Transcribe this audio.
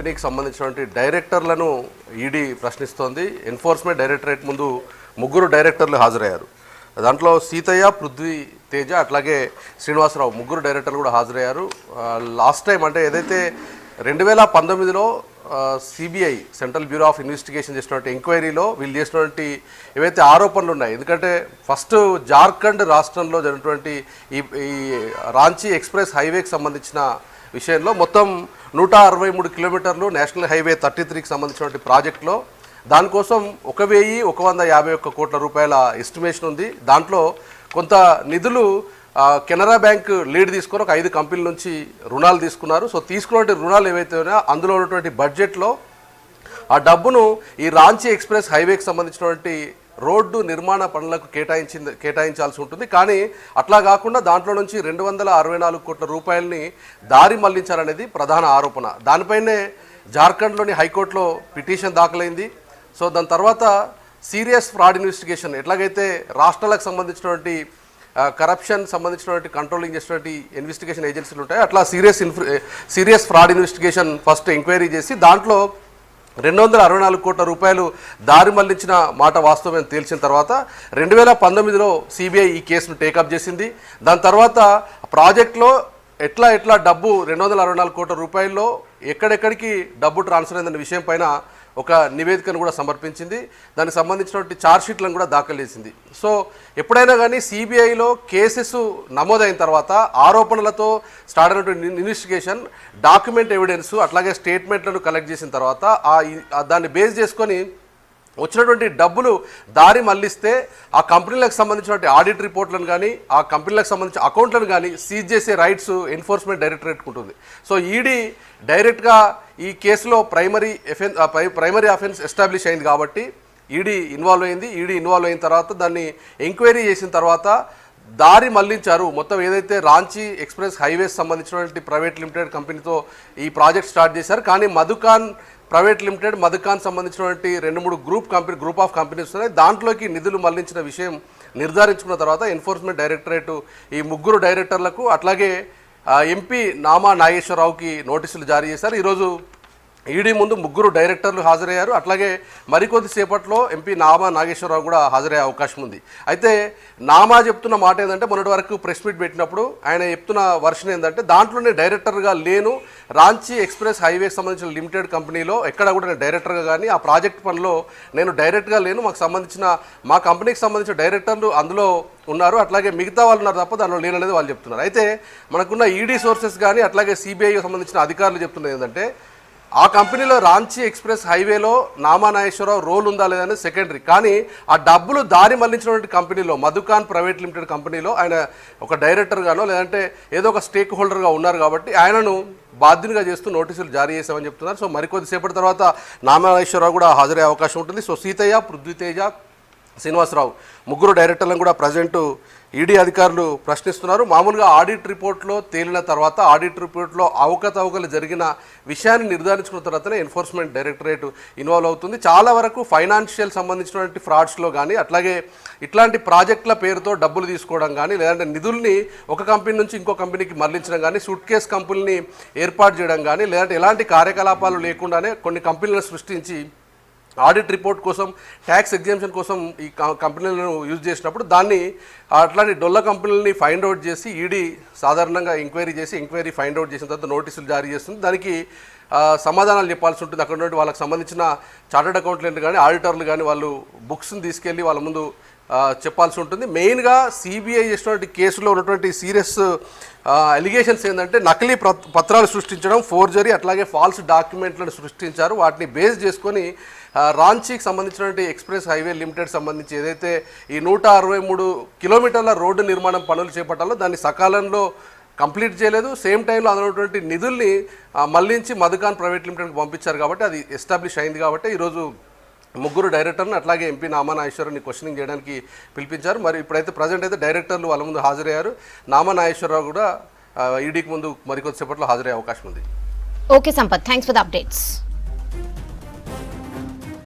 కంపెనీకి సంబంధించినటువంటి డైరెక్టర్లను ED ప్రశ్నిస్తోంది. Enforcement directorate ముందు ముగ్గురు డైరెక్టర్లు హాజరయ్యారు. దాంట్లో సీతయ్య, పృథ్వీ తేజ, అట్లాగే శ్రీనివాసరావు ముగ్గురు డైరెక్టర్లు కూడా హాజరయ్యారు. లాస్ట్ టైం అంటే ఏదైతే 2019లో CBI central bureau of investigation చేసినటువంటి ఎంక్వైరీలో వీళ్ళు చేసినటువంటి ఏవైతే ఆరోపణలు ఉన్నాయి, ఎందుకంటే ఫస్ట్ జార్ఖండ్ రాష్ట్రంలో జరిగినటువంటి ఈ రాంచీ ఎక్స్ప్రెస్ హైవేకి సంబంధించిన విషయంలో మొత్తం 163 కిలోమీటర్లు నేషనల్ హైవే 33కి సంబంధించినటువంటి ప్రాజెక్టులో దానికోసం 1,151 కోట్ల రూపాయల ఎస్టిమేషన్ ఉంది. దాంట్లో కొంత నిధులు కెనరా బ్యాంక్ లీడ్ తీసుకొని ఒక 5 కంపెనీల నుంచి రుణాలు తీసుకున్నారు. సో తీసుకున్నటువంటి రుణాలు ఏవైతే ఉన్నాయో అందులో ఉన్నటువంటి బడ్జెట్లో ఆ డబ్బును ఈ రాంచీ ఎక్స్ప్రెస్ హైవేకి సంబంధించినటువంటి రోడ్డు నిర్మాణ పనులకు కేటాయించాల్సి ఉంటుంది. కానీ అట్లా కాకుండా దాంట్లో నుంచి 264 కోట్ల రూపాయలని దారి మళ్లించాలనేది ప్రధాన ఆరోపణ. దానిపైనే జార్ఖండ్లోని హైకోర్టులో పిటిషన్ దాఖలైంది. సో దాని తర్వాత సీరియస్ ఫ్రాడ్ ఇన్వెస్టిగేషన్, ఎట్లాగైతే రాష్ట్రాలకు సంబంధించినటువంటి కరప్షన్ సంబంధించినటువంటి కంట్రోలింగ్ చేసినటువంటి ఇన్వెస్టిగేషన్ ఏజెన్సీలు ఉంటాయి, అట్లా serious fraud investigation first enquiry చేసి దాంట్లో 264 కోట్ల రూపాయలు దారి మళ్లించిన మాట వాస్తవం తేల్చిన తర్వాత 2019లో సిబిఐ ఈ కేసును టేకప్ చేసింది. దాని తర్వాత ప్రాజెక్టులో ఎట్లా డబ్బు 264 కోట్ల రూపాయల్లో ఎక్కడెక్కడికి డబ్బు ట్రాన్స్ఫర్ అయిందన్న విషయం పైన ఒక నివేదికను కూడా సమర్పించింది. దానికి సంబంధించినటువంటి ఛార్జ్షీట్లను కూడా దాఖలు చేసింది. సో ఎప్పుడైనా కానీ సిబిఐలో కేసెస్ నమోదైన తర్వాత ఆరోపణలతో స్టార్ట్ అయినటువంటి ఇన్వెస్టిగేషన్ డాక్యుమెంట్ ఎవిడెన్స్ అట్లాగే స్టేట్మెంట్లను కలెక్ట్ చేసిన తర్వాత దాన్ని బేస్ చేసుకొని వచ్చినటువంటి డబ్బులు దారి మళ్లిస్తే ఆ కంపెనీలకు సంబంధించినటువంటి ఆడిట్ రిపోర్ట్లను కానీ ఆ కంపెనీలకు సంబంధించిన అకౌంట్లను కానీ సీజ్ చేసే రైట్స్ ఎన్ఫోర్స్మెంట్ డైరెక్టరేట్కి ఉంటుంది. సో ఈడీ డైరెక్ట్గా ఈ కేసులో ప్రైమరీ అఫెన్స్ ఎస్టాబ్లిష్ అయింది కాబట్టి ఈడీ ఇన్వాల్వ్ అయింది. ఈడీ ఇన్వాల్వ్ అయిన తర్వాత దాన్ని ఎంక్వైరీ చేసిన తర్వాత దారి మళ్లించారు. మొత్తం ఏదైతే రాంచీ ఎక్స్ప్రెస్ హైవేస్ సంబంధించినటువంటి ప్రైవేట్ లిమిటెడ్ కంపెనీతో ఈ ప్రాజెక్ట్ స్టార్ట్ చేశారు. కానీ మధుకాన్ ప్రైవేట్ లిమిటెడ్, మధుకాన్ సంబంధించినటువంటి 2-3 గ్రూప్ ఆఫ్ కంపెనీస్ ఉన్నాయి. దాంట్లోకి నిధులు మళ్లించిన విషయం నిర్ధారించుకున్న తర్వాత ఎన్ఫోర్స్మెంట్ డైరెక్టరేట్ ఈ ముగ్గురు డైరెక్టర్లకు అట్లాగే ఎంపీ నామా నాగేశ్వరరావుకి నోటీసులు జారీ చేశారు. ఈరోజు ఈడీ ముందు ముగ్గురు డైరెక్టర్లు హాజరయ్యారు. అట్లాగే మరికొద్ది సేపట్లో ఎంపీ నామా నాగేశ్వరరావు కూడా హాజరయ్యే అవకాశం ఉంది. అయితే నామా చెప్తున్న మాట ఏంటంటే మొన్నటి వరకు ప్రెస్ మీట్ పెట్టినప్పుడు ఆయన చెప్తున్న వర్షన్ ఏంటంటే దాంట్లోనే డైరెక్టర్గా లేను, రాంచీ ఎక్స్ప్రెస్ హైవేకి సంబంధించిన లిమిటెడ్ కంపెనీలో ఎక్కడ కూడా నేను డైరెక్టర్గా కానీ ఆ ప్రాజెక్ట్ పనిలో నేను డైరెక్ట్గా లేను, మా కంపెనీకి సంబంధించిన డైరెక్టర్లు అందులో ఉన్నారు, అట్లాగే మిగతా వాళ్ళు ఉన్నారు తప్ప దానిలో లేననేది వాళ్ళు చెప్తున్నారు. అయితే మనకున్న ఈడీ సోర్సెస్ కానీ అట్లాగే సిబిఐకి సంబంధించిన అధికారులు చెప్తున్నది ఏంటంటే ఆ కంపెనీలో రాంచీ ఎక్స్ప్రెస్ హైవేలో నామా నాగేశ్వరరావు రోల్ ఉందా లేదని సెకండరీ, కానీ ఆ డబ్బులు దారి మళ్లించినటువంటి కంపెనీలో మధుకాన్ ప్రైవేట్ లిమిటెడ్ కంపెనీలో ఆయన ఒక డైరెక్టర్గానో లేదంటే ఏదో ఒక స్టేక్ హోల్డర్గా ఉన్నారు కాబట్టి ఆయనను బాధ్యునిగా చేస్తూ నోటీసులు జారీ చేశామని చెప్తున్నారు. సో మరికొద్దిసేపటి తర్వాత నామా నాగేశ్వరరావు కూడా హాజరయ్యే అవకాశం ఉంటుంది. సో సీతయ్య, పృథ్వీ తేజ, శ్రీనివాసరావు ముగ్గురు డైరెక్టర్లను కూడా ప్రజెంట్ ఈడీ అధికారులు ప్రశ్నిస్తున్నారు. మామూలుగా ఆడిట్ రిపోర్ట్లో తేలిన తర్వాత ఆడిట్ రిపోర్ట్లో అవకతవకలు జరిగిన విషయాన్ని నిర్ధారించుకున్న తర్వాతనే ఎన్ఫోర్స్మెంట్ డైరెక్టరేట్ ఇన్వాల్వ్ అవుతుంది. చాలా వరకు ఫైనాన్షియల్ సంబంధించినటువంటి ఫ్రాడ్స్లో కానీ అట్లాగే ఇట్లాంటి ప్రాజెక్టుల పేరుతో డబ్బులు తీసుకోవడం కానీ లేదంటే నిధుల్ని ఒక కంపెనీ నుంచి ఇంకో కంపెనీకి మళ్లించడం కానీ సూట్ కేస్ కంపెనీని ఏర్పాటు చేయడం కానీ లేదంటే ఎలాంటి కార్యకలాపాలు లేకుండానే కొన్ని కంపెనీలను సృష్టించి ఆడిట్ రిపోర్ట్ కోసం ట్యాక్స్ ఎగ్జామ్షన్ కోసం ఈ కంపెనీలను యూజ్ చేసినప్పుడు దాన్ని అట్లాంటి డొల్ల కంపెనీలని ఫైండ్ అవుట్ చేసి ఈడీ సాధారణంగా ఎంక్వైరీ ఫైండ్ అవుట్ చేసిన తర్వాత నోటీసులు జారీ చేస్తుంది. దానికి సమాధానాలు చెప్పాల్సి ఉంటుంది. అక్కడ నుండి వాళ్ళకి సంబంధించిన చార్టర్డ్ అకౌంటెంట్ కానీ ఆడిటర్లు కానీ వాళ్ళు బుక్స్ని తీసుకెళ్ళి వాళ్ళ ముందు చెప్పాల్సి ఉంటుంది. మెయిన్గా సిబిఐ చేసినటువంటి కేసులో ఉన్నటువంటి సీరియస్ అలిగేషన్స్ ఏంటంటే నకిలీ పత్రాలు సృష్టించడం, ఫోర్జరీ, అట్లాగే ఫాల్స్ డాక్యుమెంట్లను సృష్టించారు. వాటిని బేస్ చేసుకొని రాంచీకి సంబంధించినటువంటి ఎక్స్ప్రెస్ హైవే లిమిటెడ్ సంబంధించి ఏదైతే ఈ 163 కిలోమీటర్ల రోడ్డు నిర్మాణం పనులు చేపట్టాలో దాన్ని సకాలంలో కంప్లీట్ చేయలేదు. సేమ్ టైంలో అందులో నిధుల్ని మళ్లించి మధుకాన్ ప్రైవేట్ లిమిటెడ్కి పంపించారు కాబట్టి అది ఎస్టాబ్లిష్ అయింది. కాబట్టి ఈరోజు ముగ్గురు డైరెక్టర్ని అట్లాగే ఎంపీ నామా నాగేశ్వరరావుని క్వశ్చనింగ్ చేయడానికి పిలిపించారు. మరి ఇప్పుడైతే ప్రజెంట్ అయితే డైరెక్టర్లు వాళ్ళ ముందు హాజరయ్యారు. నామా నాగేశ్వరరావు కూడా ఈడీకి ముందు మరికొద్దిసేపట్లో హాజరయ్యే అవకాశం ఉంది. Okay Sampath, thanks for the updates.